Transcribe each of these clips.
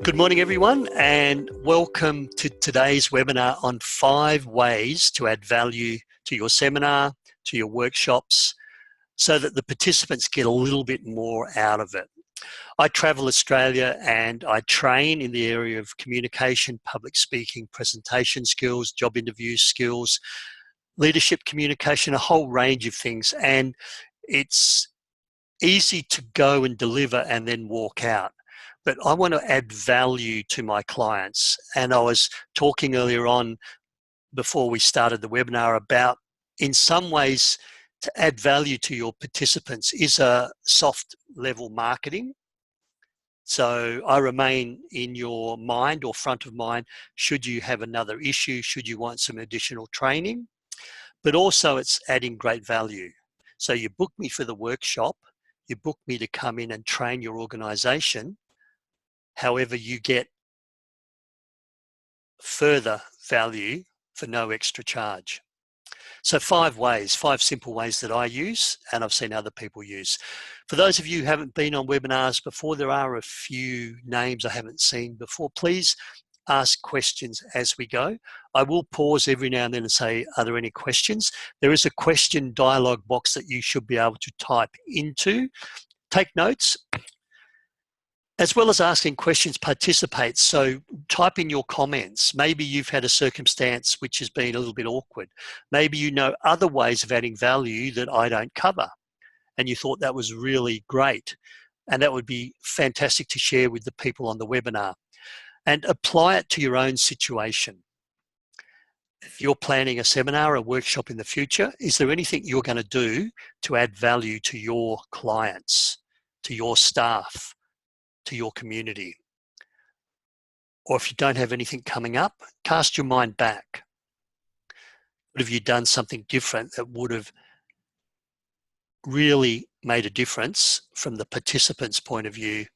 Good morning, everyone, and welcome to today's webinar on 5 ways to add value to your seminar, to your workshops, so that the participants get a little bit more out of it. I travel Australia and I train in the area of communication, public speaking, presentation skills, job interview skills, leadership communication, a whole range of things. And it's easy to go and deliver and then walk out. But I want to add value to my clients. And I was talking earlier on before we started the webinar about, in some ways, to add value to your participants is a soft level marketing. So I remain in your mind or front of mind should you have another issue, should you want some additional training, but also it's adding great value. So you book me for the workshop, you book me to come in and train your organization. However, you get further value for no extra charge. So 5 ways, 5 simple ways that I use and I've seen other people use. For those of you who haven't been on webinars before, there are a few names I haven't seen before. Please ask questions as we go. I will pause every now and then and say, are there any questions? There is a question dialog box that you should be able to type into. Take notes. As well as asking questions, participate. So type in your comments. Maybe you've had a circumstance which has been a little bit awkward. Maybe you know other ways of adding value that I don't cover, and you thought that was really great. And that would be fantastic to share with the people on the webinar. And apply it to your own situation. If you're planning a seminar, a workshop in the future, is there anything you're going to do to add value to your clients, to your staff, to your community? Or if you don't have anything coming up, cast your mind back. What have you done something different that would have really made a difference from the participant's point of view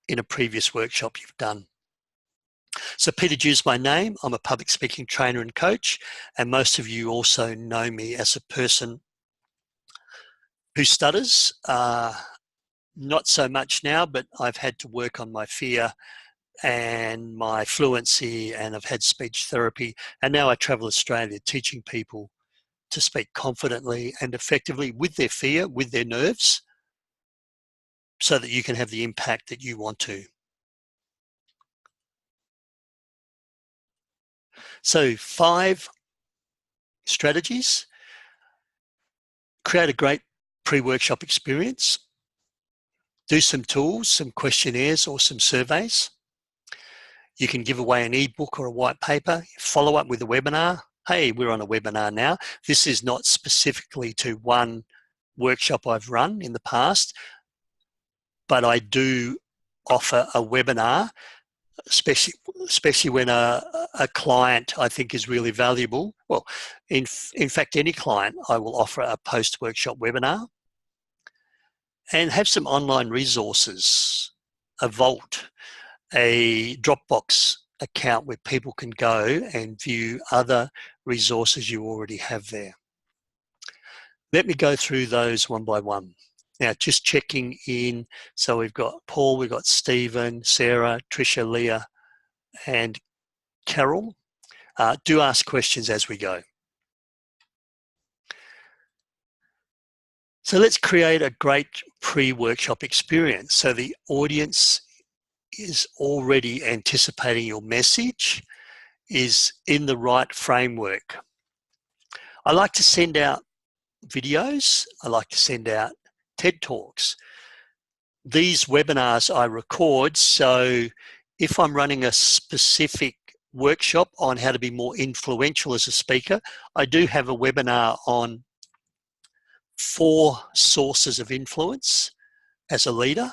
in a previous workshop you've done? So Peter Dew's my name. I'm a public speaking trainer and coach, and most of you also know me as a person who stutters. Not so much now, but I've had to work on my fear and my fluency, and I've had speech therapy. And now I travel Australia teaching people to speak confidently and effectively with their fear, with their nerves, so that you can have the impact that you want to. So 5 strategies. Create a great pre-workshop experience. Do some tools, some questionnaires or some surveys. You can give away an ebook or a white paper. Follow up with a webinar. Hey, we're on a webinar now. This is not specifically to one workshop I've run in the past, but I do offer a webinar, especially when a client I think is really valuable. Well, in fact, any client, I will offer a post-workshop webinar. And have some online resources, a vault, a Dropbox account where people can go and view other resources you already have there. Let me go through those one by one. Now, just checking in. So we've got Paul, we've got Stephen, Sarah, Tricia, Leah, and Carol. Do ask questions as we go. So let's create a great pre-workshop experience. So the audience is already anticipating your message, is in the right framework. I like to send out videos. I like to send out TED Talks. These webinars I record, so if I'm running a specific workshop on how to be more influential as a speaker, I do have a webinar on 4 sources of influence as a leader,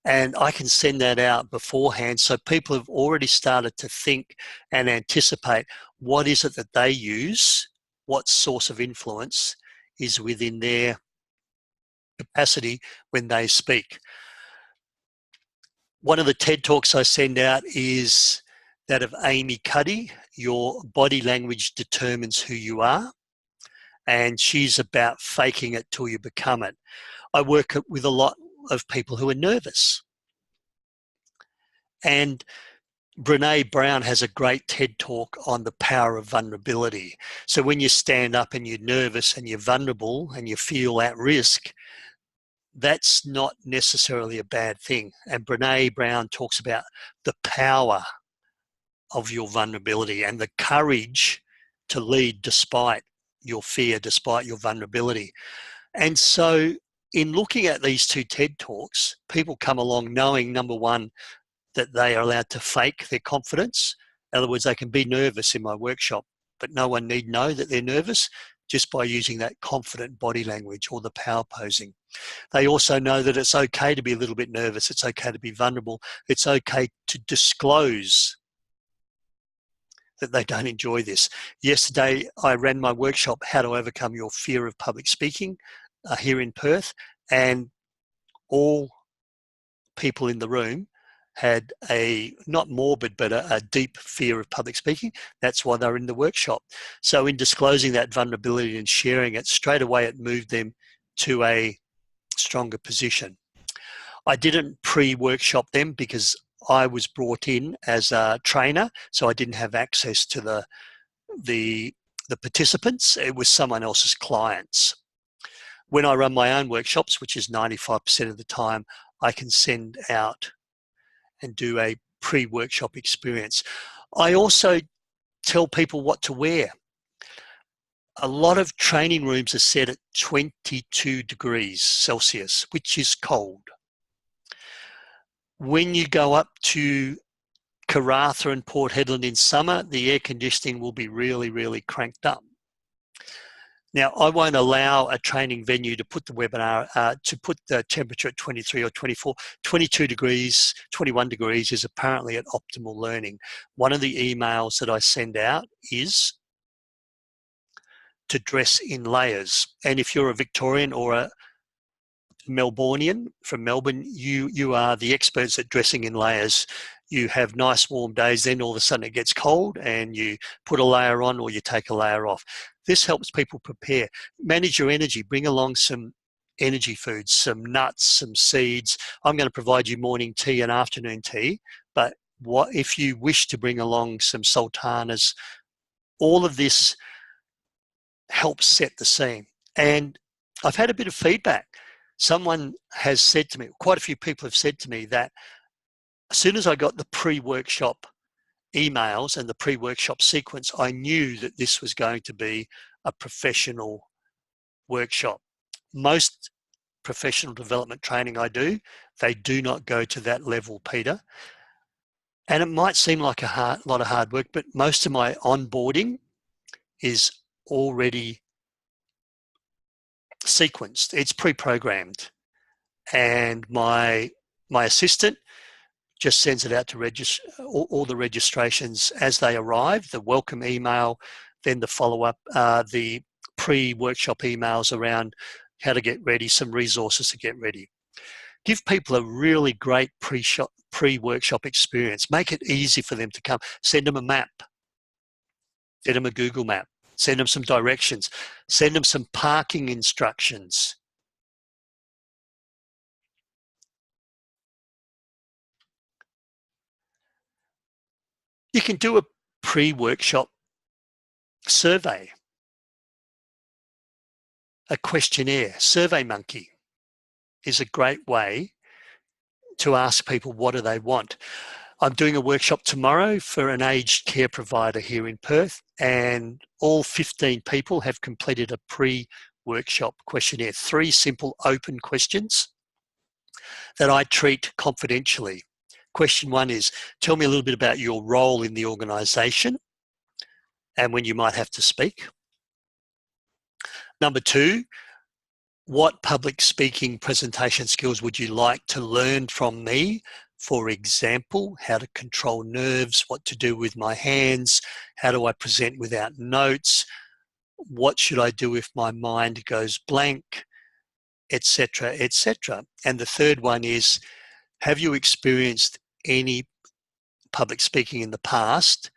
and I can send that out beforehand so people have already started to think and anticipate what is it that they use, what source of influence is within their capacity when they speak. One of the TED Talks I send out is that of Amy Cuddy, Your Body Language Determines Who You Are. And she's about faking it till you become it. I work with a lot of people who are nervous. And Brene Brown has a great TED talk on the power of vulnerability. So when you stand up and you're nervous and you're vulnerable and you feel at risk, that's not necessarily a bad thing. And Brene Brown talks about the power of your vulnerability and the courage to lead despite your fear, despite your vulnerability. And so in looking at these two TED Talks, people come along knowing, number one, that they are allowed to fake their confidence. In other words, they can be nervous in my workshop, but no one need know that they're nervous just by using that confident body language or the power posing. They also know that it's okay to be a little bit nervous. It's okay to be vulnerable. It's okay to disclose that they don't enjoy this. Yesterday, I ran my workshop, How to Overcome Your Fear of Public Speaking, here in Perth, and all people in the room had a, not morbid, but a deep fear of public speaking. That's why they're in the workshop. So in disclosing that vulnerability and sharing it, straight away it moved them to a stronger position. I didn't pre-workshop them because I was brought in as a trainer, so I didn't have access to the participants. It was someone else's clients. When I run my own workshops, which is 95% of the time, I can send out and do a pre-workshop experience. I also tell people what to wear. A lot of training rooms are set at 22 degrees Celsius, which is cold. When you go up to Karratha and Port Hedland in summer, the air conditioning will be really, really cranked up. Now, I won't allow a training venue to put the webinar, to put the temperature at 23 or 24. 22 degrees, 21 degrees is apparently at optimal learning. One of the emails that I send out is to dress in layers. And if you're a Victorian or a Melbourneian from Melbourne, you are the experts at dressing in layers. You have nice warm days, then all of a sudden it gets cold and you put a layer on or you take a layer off. This helps people prepare. Manage your energy. Bring along some energy foods, some nuts, some seeds. I'm going to provide you morning tea and afternoon tea, but what if you wish to bring along some sultanas? All of this helps set the scene. And I've had a bit of feedback. Someone has said to me, quite a few people have said to me that as soon as I got the pre-workshop emails and the pre-workshop sequence, I knew that this was going to be a professional workshop. Most professional development training I do, they do not go to that level, Peter. And it might seem like a lot of hard work, but most of my onboarding is already sequenced. It's pre-programmed. And my assistant just sends it out to register all the registrations as they arrive, the welcome email, then the follow-up, the pre-workshop emails around how to get ready, some resources to get ready. Give people a really great pre-workshop experience. Make it easy for them to come. Send them a map. Send them a Google map. Send them some directions. Send them some parking instructions. You can do a pre-workshop survey, a questionnaire. SurveyMonkey is a great way to ask people what do they want. I'm doing a workshop tomorrow for an aged care provider here in Perth, and all 15 people have completed a pre-workshop questionnaire. 3 simple open questions that I treat confidentially. Question 1 is, tell me a little bit about your role in the organisation and when you might have to speak. Number 2, what public speaking presentation skills would you like to learn from me? For example, how to control nerves, what to do with my hands, how do I present without notes, what should I do if my mind goes blank, etc., etc. And the third one is, have you experienced any public speaking in the past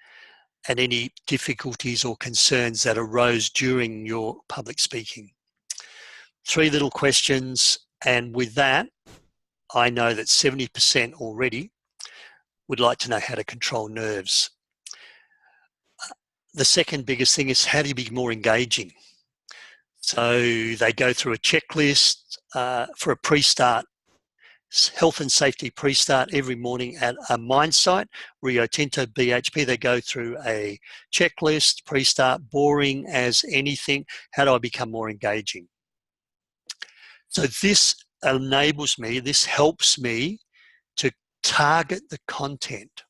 and any difficulties or concerns that arose during your public speaking? 3 little questions, and with that, I know that 70% already would like to know how to control nerves. The second biggest thing is, how do you be more engaging? So they go through a checklist for a pre-start, health and safety pre-start every morning at a mine site, Rio Tinto, BHP. They go through a checklist, pre-start, boring as anything. How do I become more engaging? So this enables me, this helps me to target the content.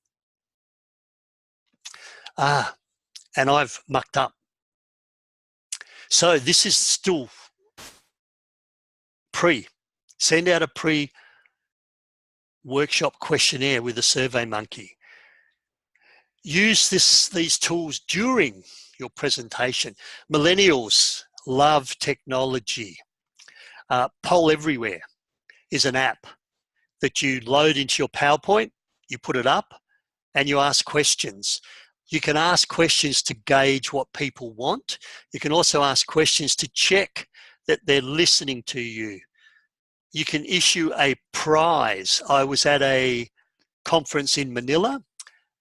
And I've mucked up. So this is still send out a pre-workshop questionnaire with a Survey Monkey. Use these tools during your presentation. Millennials love technology. Poll Everywhere is an app that you load into your PowerPoint, you put it up, and you ask questions. You can ask questions to gauge what people want. You can also ask questions to check that they're listening to you. You can issue a prize. I was at a conference in Manila,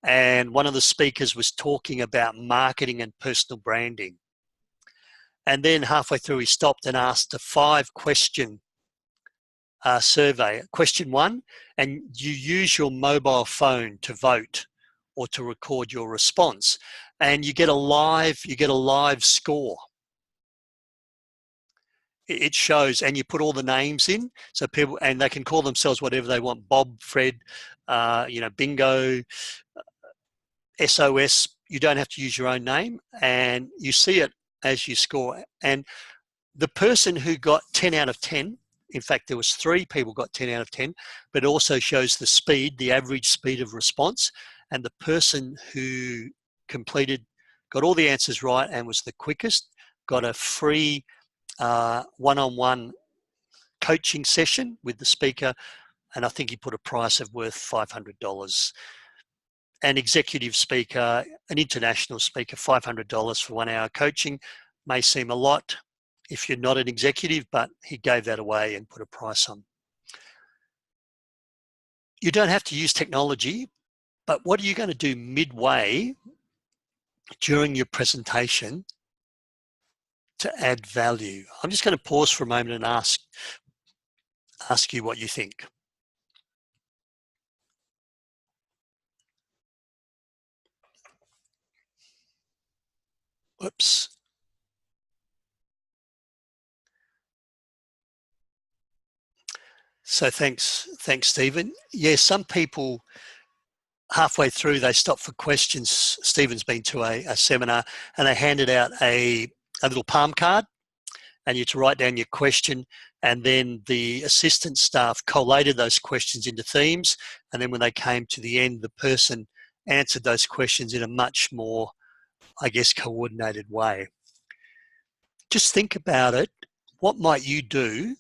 and one of the speakers was talking about marketing and personal branding. And then halfway through, he stopped and asked a 5-question survey. Question 1, and you use your mobile phone to vote or to record your response, and you get a live score. It shows, and you put all the names in, so people, and they can call themselves whatever they want: Bob, Fred, Bingo, SOS. You don't have to use your own name, and you see it as you score. And the person who got 10 out of 10, in fact, there was 3 people got 10 out of 10, but it also shows the speed, the average speed of response. And the person who got all the answers right and was the quickest, got a free one-on-one coaching session with the speaker. And I think he put a price of worth $500. An executive speaker, an international speaker, $500 for 1 hour coaching may seem a lot if you're not an executive, but he gave that away and put a price on. You don't have to use technology, but what are you going to do midway during your presentation to add value? I'm just going to pause for a moment and ask you what you think. Whoops. So thanks, Stephen. Yeah, some people halfway through, they stop for questions. Stephen's been to a seminar, and they handed out a little palm card, and you to write down your question, and then the assistant staff collated those questions into themes, and then when they came to the end, the person answered those questions in a much more, I guess, coordinated way. Just think about it. What might you do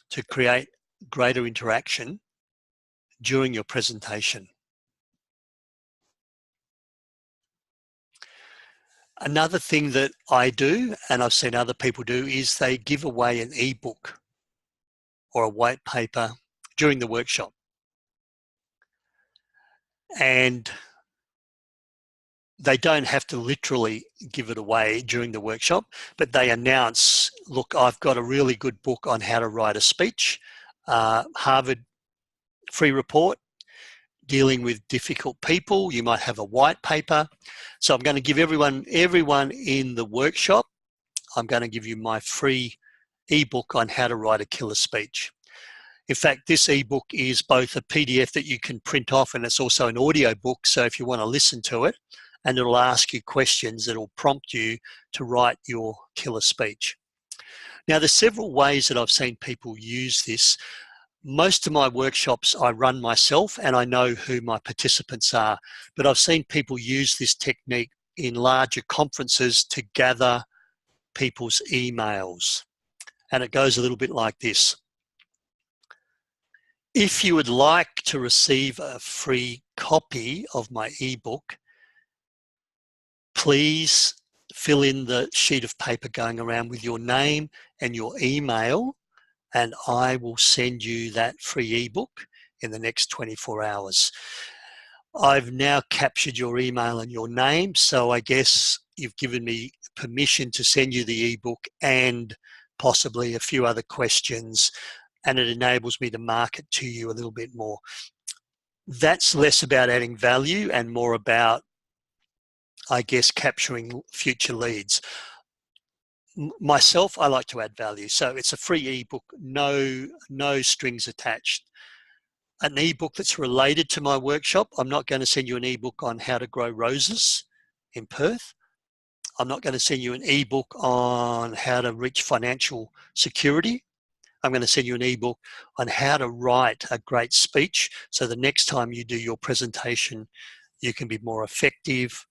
to create greater interaction during your presentation? Another thing that I do, and I've seen other people do, is they give away an eBook or a white paper during the workshop. And they don't have to literally give it away during the workshop, but they announce, look, I've got a really good book on how to write a speech, Harvard free report, dealing with difficult people. You might have a white paper. So I'm going to give everyone in the workshop, I'm going to give you my free ebook on how to write a killer speech. In fact, this ebook is both a PDF that you can print off, and it's also an audio book. So if you want to listen to it, and it'll ask you questions, it'll prompt you to write your killer speech. Now, there's several ways that I've seen people use this. Most of my workshops I run myself, and I know who my participants are, but I've seen people use this technique in larger conferences to gather people's emails. And it goes a little bit like this. If you would like to receive a free copy of my ebook, please fill in the sheet of paper going around with your name and your email, and I will send you that free ebook in the next 24 hours. I've now captured your email and your name, so I guess you've given me permission to send you the ebook and possibly a few other questions, and it enables me to market to you a little bit more. That's less about adding value and more about, I guess, capturing future leads. Myself, I like to add value. So it's a free ebook, no strings attached. An ebook that's related to my workshop. I'm not going to send you an ebook on how to grow roses in Perth. I'm not going to send you an ebook on how to reach financial security. I'm going to send you an ebook on how to write a great speech, so the next time you do your presentation, you can be more effective,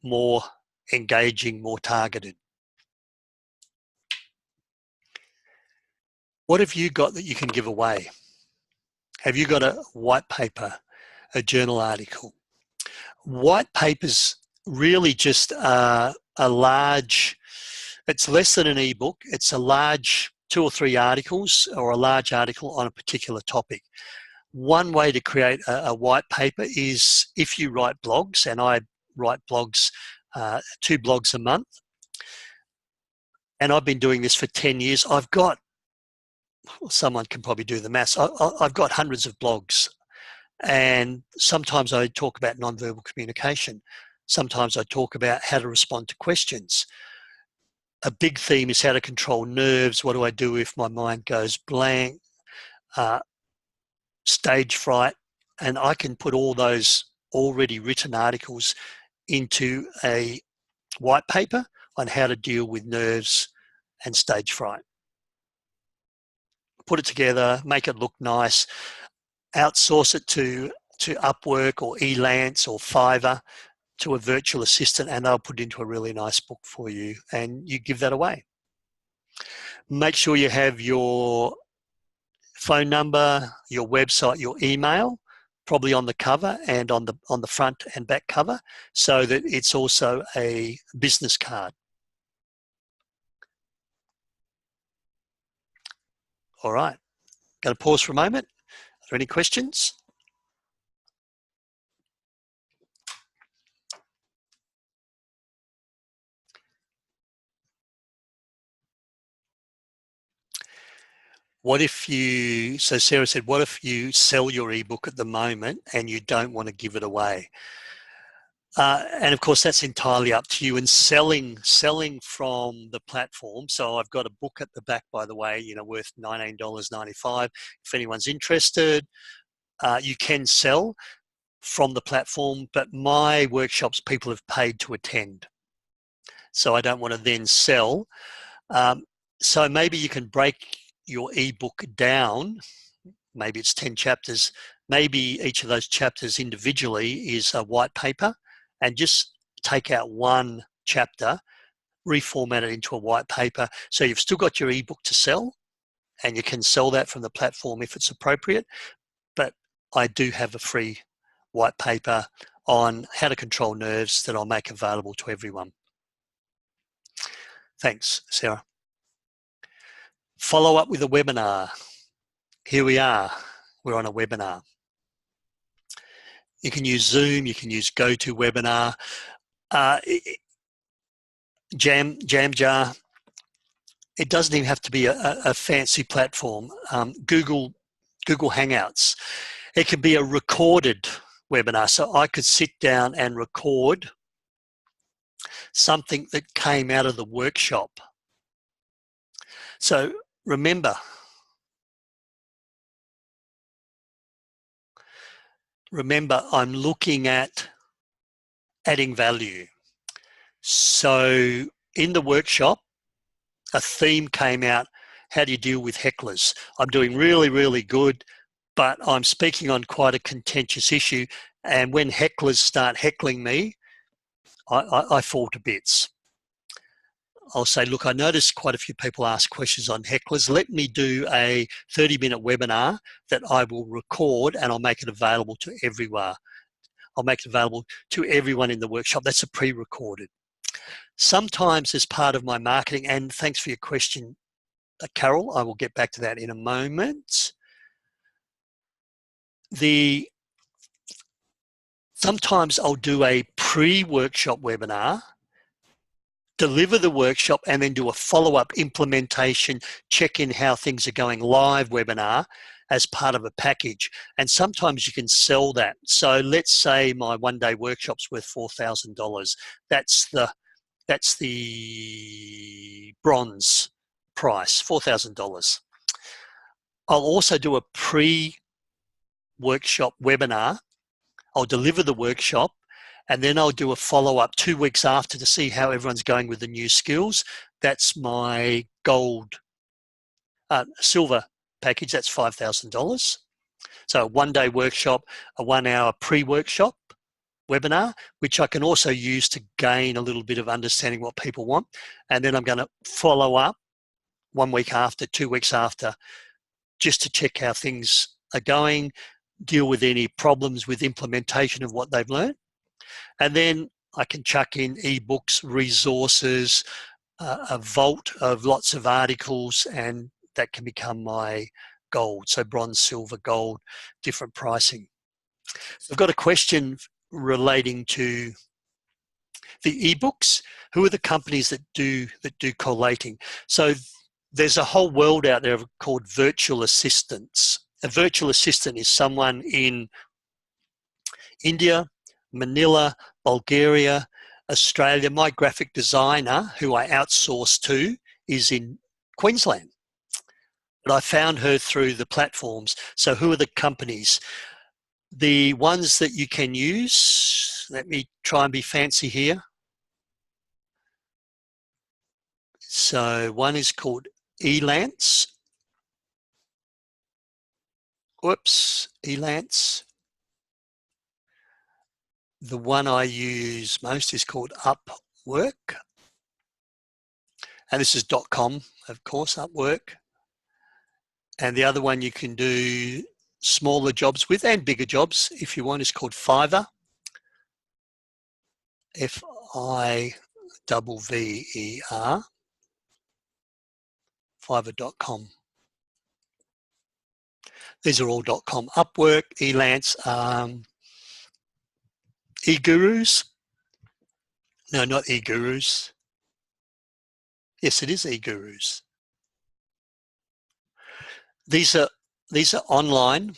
more engaging, more targeted. What have you got that you can give away? Have you got a white paper, a journal article? White papers really just a large, it's less than an ebook, it's a large 2 or 3 articles or a large article on a particular topic. One way to create a white paper is if you write blogs, and I write blogs, 2 blogs a month, and I've been doing this for 10 years. I've got, someone can probably do the maths, I've got hundreds of blogs, and sometimes I talk about nonverbal communication. Sometimes I talk about how to respond to questions. A big theme is how to control nerves. What do I do if my mind goes blank? Stage fright. And I can put all those already written articles into a white paper on how to deal with nerves and stage fright. Put it together, make it look nice, outsource it to Upwork or Elance or Fiverr, to a virtual assistant, and they'll put it into a really nice book for you, and you give that away. Make sure you have your phone number, your website, your email, probably on the cover and on the front and back cover, so that it's also a business card. All right, going to pause for a moment. Are there any questions? What if you, so Sarah said, what if you sell your ebook at the moment and you don't want to give it away? And of course, that's entirely up to you. And selling from the platform. So I've got a book at the back, by the way, worth $19.95. If anyone's interested, you can sell from the platform, but my workshops, people have paid to attend. So I don't want to then sell. So maybe you can break your ebook down. Maybe it's 10 chapters. Maybe each of those chapters individually is a white paper, and just take out one chapter, reformat it into a white paper. So you've still got your ebook to sell, and you can sell that from the platform if it's appropriate. But I do have a free white paper on how to control nerves that I'll make available to everyone. Thanks, Sarah. Follow up with a webinar. Here we are. We're on a webinar. You can use Zoom, you can use GoToWebinar, Jamjar. It doesn't even have to be a fancy platform. Google Hangouts. It could be a recorded webinar. So I could sit down and record something that came out of the workshop. So remember, I'm looking at adding value. So in the workshop, a theme came out, how do you deal with hecklers? I'm doing really, really good, but I'm speaking on quite a contentious issue, and when hecklers start heckling me, I fall to bits. I'll say, look, I noticed quite a few people ask questions on hecklers. Let me do a 30-minute webinar that I will record, and I'll make it available to everyone. I'll make it available to everyone in the workshop. That's a pre-recorded. Sometimes as part of my marketing, and thanks for your question, Carol, I will get back to that in a moment. Sometimes I'll do a pre-workshop webinar, deliver the workshop, and then do a follow-up implementation, check in how things are going live webinar as part of a package. And sometimes you can sell that. So let's say my one-day workshop's worth $4,000. That's the bronze price, $4,000. I'll also do a pre-workshop webinar. I'll deliver the workshop, and then I'll do a follow-up 2 weeks after to see how everyone's going with the new skills. That's my silver package. That's $5,000. So a one-day workshop, a 1 hour pre-workshop webinar, which I can also use to gain a little bit of understanding what people want. And then I'm going to follow up 1 week after, 2 weeks after, just to check how things are going, deal with any problems with implementation of what they've learned. And then I can chuck in ebooks, resources, a vault of lots of articles, and that can become my gold. So bronze, silver, gold, different pricing. So I've got a question relating to the ebooks. Who are the companies that do collating? So there's a whole world out there called virtual assistants. A virtual assistant is someone in India, Manila, Bulgaria, Australia. My graphic designer, who I outsource to, is in Queensland. But I found her through the platforms. So who are the companies? The ones that you can use, let me try and be fancy here. So one is called Elance. Whoops, Elance. The one I use most is called Upwork. And this is .com, of course, Upwork. And the other one you can do smaller jobs with and bigger jobs if you want is called Fiverr. Fiverr. Fiverr.com. These are all .com. Upwork, Elance, eGurus. No, not eGurus. Yes, it is eGurus. These are online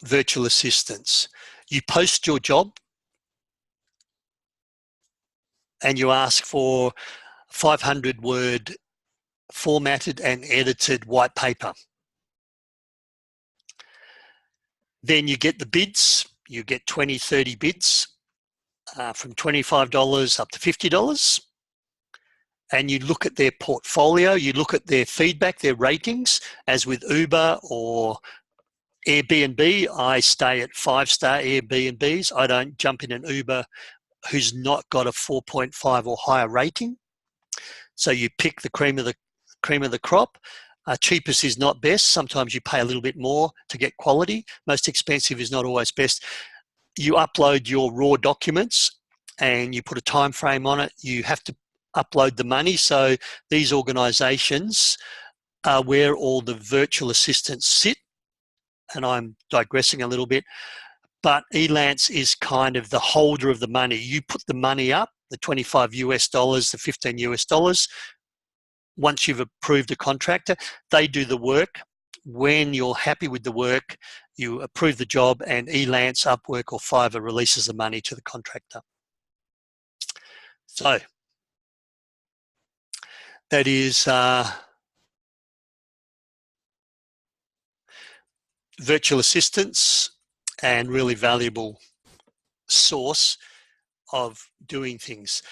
virtual assistants. You post your job and you ask for 500-word formatted and edited white paper. Then you get the bids. You get 20, 30 bids from $25 up to $50. And you look at their portfolio, you look at their feedback, their ratings. As with Uber or Airbnb, I stay at 5-star Airbnbs. I don't jump in an Uber who's not got a 4.5 or higher rating. So you pick the cream of the crop. Cheapest is not best. Sometimes you pay a little bit more to get quality. Most expensive is not always best. You upload your raw documents and you put a time frame on it. You have to upload the money. So these organizations are where all the virtual assistants sit. And I'm digressing a little bit, but Elance is kind of the holder of the money. You put the money up, the $25 US, the $15 US. Once you've approved a contractor, they do the work. When you're happy with the work, you approve the job, and Elance, Upwork, or Fiverr releases the money to the contractor. So that is virtual assistants, and really valuable source of doing things.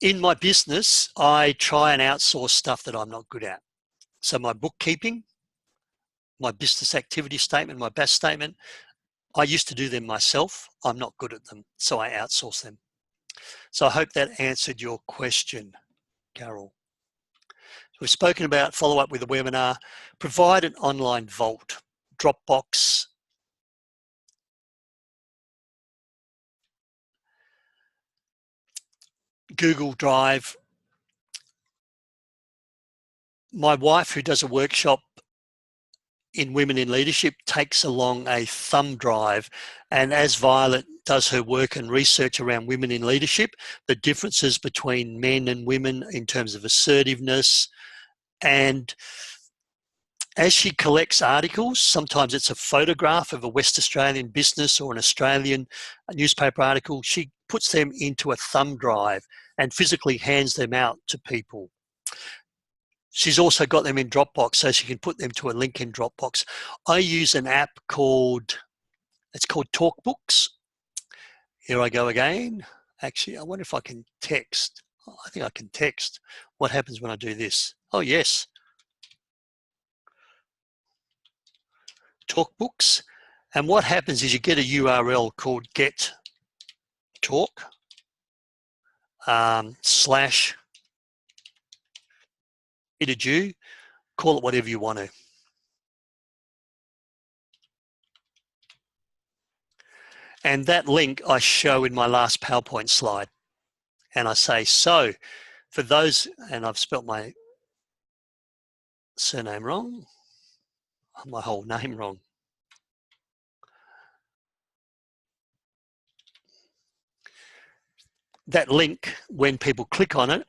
In my business, I try and outsource stuff that I'm not good at. So my bookkeeping, my business activity statement, my BAS statement, I used to do them myself. I'm not good at them, so I outsource them. So I hope that answered your question, Carol. We've spoken about follow up with a webinar, provide an online vault, Dropbox, Google Drive. My wife, who does a workshop in Women in Leadership takes along a thumb drive, and as Violet does her work and research around women in leadership, the differences between men and women in terms of assertiveness, and as she collects articles, sometimes it's a photograph of a West Australian business or an Australian newspaper article, she puts them into a thumb drive and physically hands them out to people. She's also got them in Dropbox, so she can put them to a link in Dropbox. I use an app called TalkBooks. Here I go again. Actually, I wonder if I can text. Oh, I think I can text. What happens when I do this? Oh, yes. TalkBooks. And what happens is you get a URL called get talk slash Peter, call it whatever you want to. And that link I show in my last PowerPoint slide. And I say, so for those, and I've spelt my surname wrong, my whole name wrong. That link, when people click on it,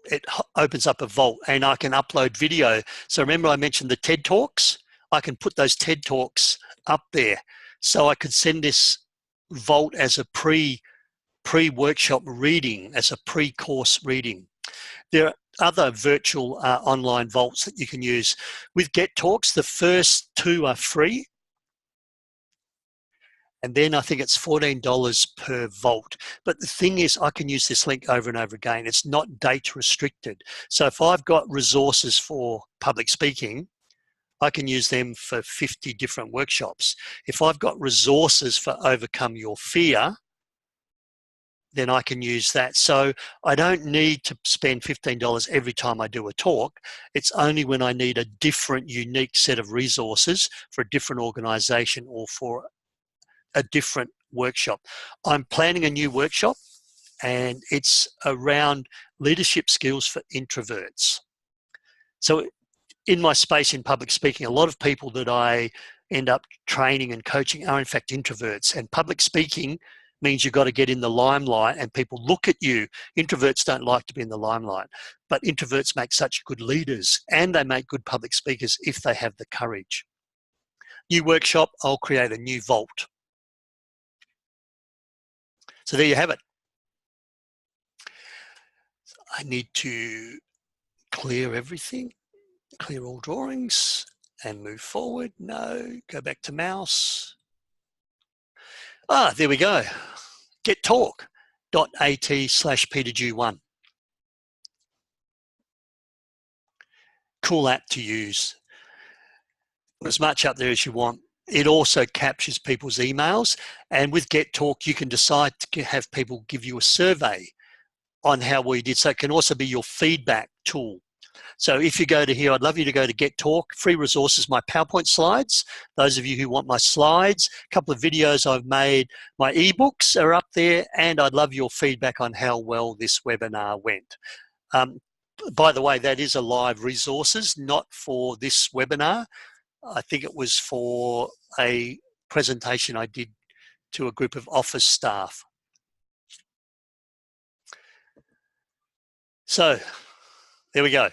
it opens up a vault and I can upload video. So remember I mentioned the TED Talks? I can put those TED Talks up there. So I could send this vault as a pre-workshop reading, as a pre-course reading. There are other virtual online vaults that you can use. With Get Talks, the first 2 are free. And then I think it's $14 per vault. But the thing is, I can use this link over and over again. It's not date restricted. So if I've got resources for public speaking, I can use them for 50 different workshops. If I've got resources for overcome your fear, then I can use that. So I don't need to spend $15 every time I do a talk. It's only when I need a different, unique set of resources for a different organization or for a different workshop. I'm planning a new workshop and it's around leadership skills for introverts. So in my space in public speaking, a lot of people that I end up training and coaching are in fact introverts, and public speaking means you've got to get in the limelight and people look at you. Introverts don't like to be in the limelight, but introverts make such good leaders and they make good public speakers if they have the courage. New workshop, I'll create a new vault. So there you have it. I need to clear everything, clear all drawings and move forward. No, go back to mouse. Ah, there we go. gettalk.at/PeterJew1. Cool app to use. Put as much up there as you want. It also captures people's emails, and with Get Talk, you can decide to have people give you a survey on how well you did. So it can also be your feedback tool. So if you go to here, I'd love you to go to Get Talk, free resources, my PowerPoint slides. Those of you who want my slides, a couple of videos I've made, my eBooks are up there, and I'd love your feedback on how well this webinar went. By the way, that is a live resources, not for this webinar. I think it was for a presentation I did to a group of office staff. So there we go.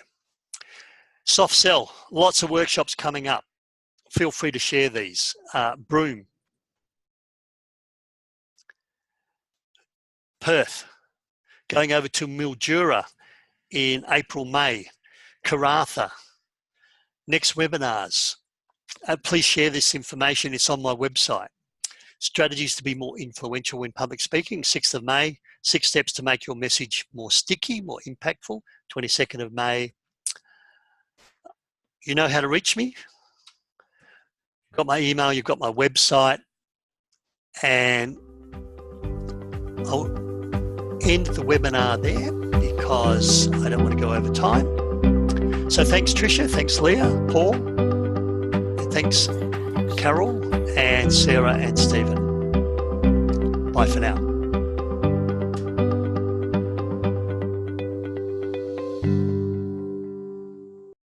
Soft sell, lots of workshops coming up. Feel free to share these. Broome, Perth, going over to Mildura in April, May, Karratha. Next webinars. Please share this information. It's on my website. Strategies to be more influential in public speaking, 6th of May. 6 steps to make your message more sticky, more impactful, 22nd of May. You know how to reach me. You've got my email, you've got my website, and I'll end the webinar there because I don't want to go over time. So thanks Tricia, thanks Leah, Paul, and thanks Carol and Sarah and Stephen. Bye for now.